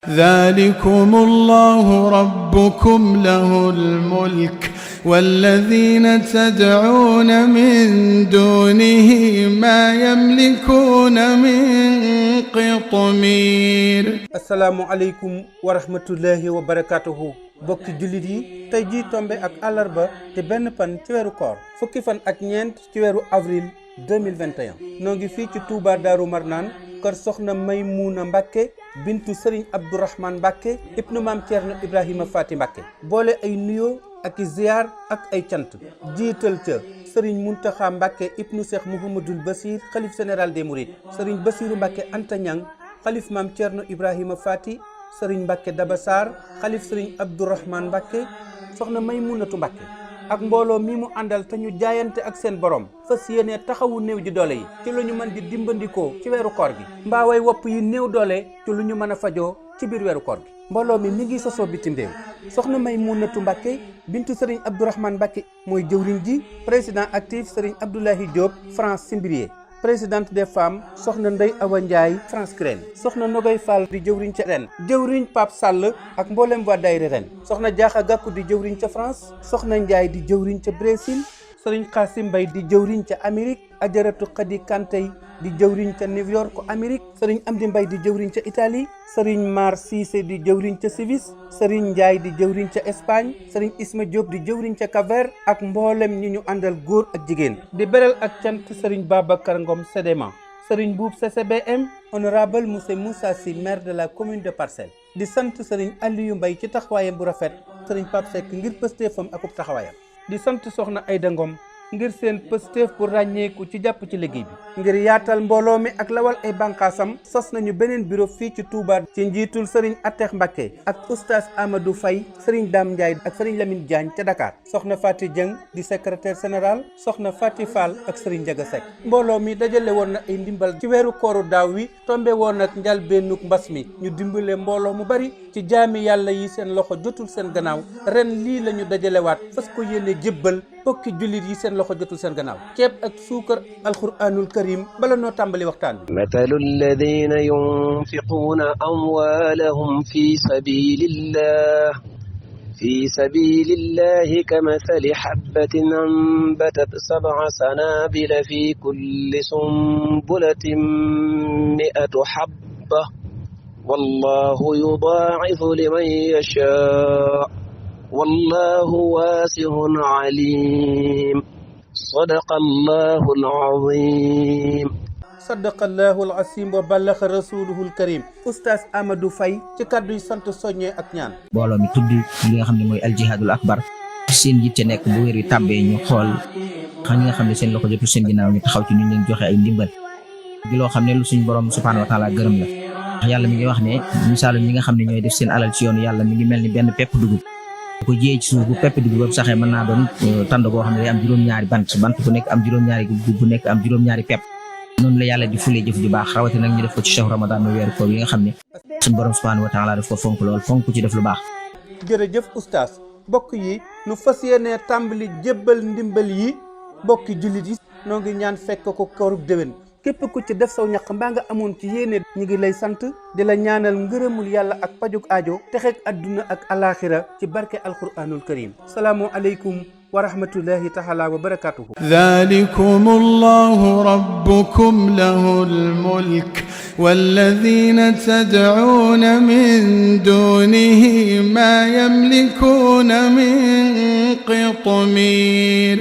ذلكم الله ربكم له الملك والذين تدعون من دونه ما يملكون من قطمير. السلام عليكم ورحمة الله وبركاته. bokki jullit yi tey jii tombe ak àllarba te benn fan ci weeru koor fukki fan ak ñeent ci weeru avril 2021 noo ngi fii ci Touba Daaru Marnaan kër soxna Maymuna Mbàkke bintu Sëriñ Abdourahmane Mbàkke ibnu Maam Ceerno Ibrahima Faati Mbàkke boole ay nuyoo ak i ziyaar ak ay cant jiital ca Sëriñ Muntaxa Mbàkke ibnu Cheikh Mouhamadoul Basir xalif général des Mourides Sëriñ Basiru Mbàkke Anta Ñang xalif Maam Ceerno Ibrahima Faati sëriñ Mbàkke Daba Sarr xalif sëriñ Abdourahmane Mbàkke soxna Maymunatu Mbàkke ak mbooloo mi mu àndal te ñu jaayante ak seen borom fas yéene taxawu néew ji doole yi ci lu ñu mën di dimbandikoo ci weeru koor gi mbaaway wopp yi néew doole ci lu ñu mën a fajoo ci biir weeru koor gi mbooloo mi ngi sosoo bitim réew soxna Maymunatu Mbàkke bintu sëriñ Abdourahmane Mbàkke mooy jëwriñ ji président actif sëriñ Abdoulahi Diop France Simbrier présidente des femmes soxna Ndey Awa Ndiaye France Crène soxna Nogoy Fall di jëwriñ ca ren jëwriñ Pape Sall ak mboolem waa daayira ren soxna Jaaxa Gàkku di jëwriñ ca France soxna Ndiaye di jëwriñ ca Brésil sëriñ Xaasim Mbay di jëwriñ ca Amérique Ajaratu Xadi Kantey di jëwriñ ca New York Amérique sëriñ Amdi Mbay di jëwriñ ca Italie sëriñ Mar Cissé di jëwriñ ca Suisse sëriñ Ndiaye di jëwriñ ca Espagne sëriñ Isma Diop di jëwriñ ca Cap-Vert ak mboolem ñi ñu àndal góor ak jigéen di beral ak cant sëriñ Babacar Ngom Sédéma sëriñ Boub CCBM honorable monsieur Moussa Sy maire de la commune de Parcelles di sant sëriñ Aliou Mbay ci taxawaayam bu rafet sëriñ Pape Seck ngir pëstéefam akub taxawaayam di sant soxna Ayda Ngom ngir seen pëstéef pour ràññeeku ci jàpp ci liggéey bi ngir yaatal mbooloo mi ak lawal ay bànqaasam sos nañu beneen bureau fii ci Touba ci njiitul sëriñ Atex Mbàkke ak oustaz Amadou Faye sëriñ Dame Ndiaye ak sëriñ Lamine Diagne ca Dakar soxna Fati Dieng di secrétaire général soxna Fati Fall ak sëriñ Ndiaga Seck mbooloo mi dajale woon na ay ndimbal ci weeru kooru daaw wi tombe woon nag njalbeenuk mbas mi ñu dimbale mbooloo mu bari ci jaami yàlla yi seen loxo jotul seen gannaaw ren lii la ñu dajalewaat fas ko yéene jébbal bokki jullit yi seen loxo jotul seen gannaaw ceeb ak suukar alquranul karim bala noo tàmbali waxtaan bi mathalu alladina yunfiquna amwalahum fi sabilillahi kamathali habbatin anbatat sab'a sanabila fi kulli sunbulatin mi'atu habba wallahu yudaa'ifu liman yashaa wallahu waasi'un aliim sadaqallahul aziim sadaqallahul aziim wa ballaxa rasuluhul karim oustaz Amadou Faye ci kàddu yi sant soññee ak ñaan mbooloo mi tudd li nga xam ne mooy aljihadul akbar seen yitte nekk bu wér yi tàbbee ñu xool xam nga xam ne seen loxo jotul seen ginnaaw ñu taxaw ci ñu leen joxe ay ndimbal di loo xam ne lu suñ borom subhaanahu wa taala gërëm la wax yàlla mi ngi wax ne misaalu ñi nga xam ne ñooy def seen alal ci yoonu yàlla mi ngi mel ni benn pepp dugub ko jiyee ci suuf bu pepp dugub boobu saxee mën naa doon tànd boo xam ne day am juróom-ñaari bant bu nekk am juróom-ñaari gub bu nekk am juróom-ñaari pepp noonu la yàlla di fulee jëf ju baax rawati nag ñu def ko ci shahru ramadan mu weeru koor yi nga xam ne suñu borom subhanahu wa taala daf ko fonk lool fonk ci def lu baax jërëjëf oustaz bokk yi nu fas yéene tàmbali jébbal ndimbal yi bokki jullit yi noo ngi ñaan fekk ko koorub déwén képp ku ci def saw ñaq mbaa nga amoon ci yéene ñi ngi lay sant di la ñaanal ngërëmul yàlla ak pajuk aajo texeeg adduna ak alaxira ci barke alquranul karim salaamu aleykum wa rahmatullahi taala wa barakatuhu ذلكم الله ربكم له الملك والذين تدعون من دونه ما يملكون من قطمير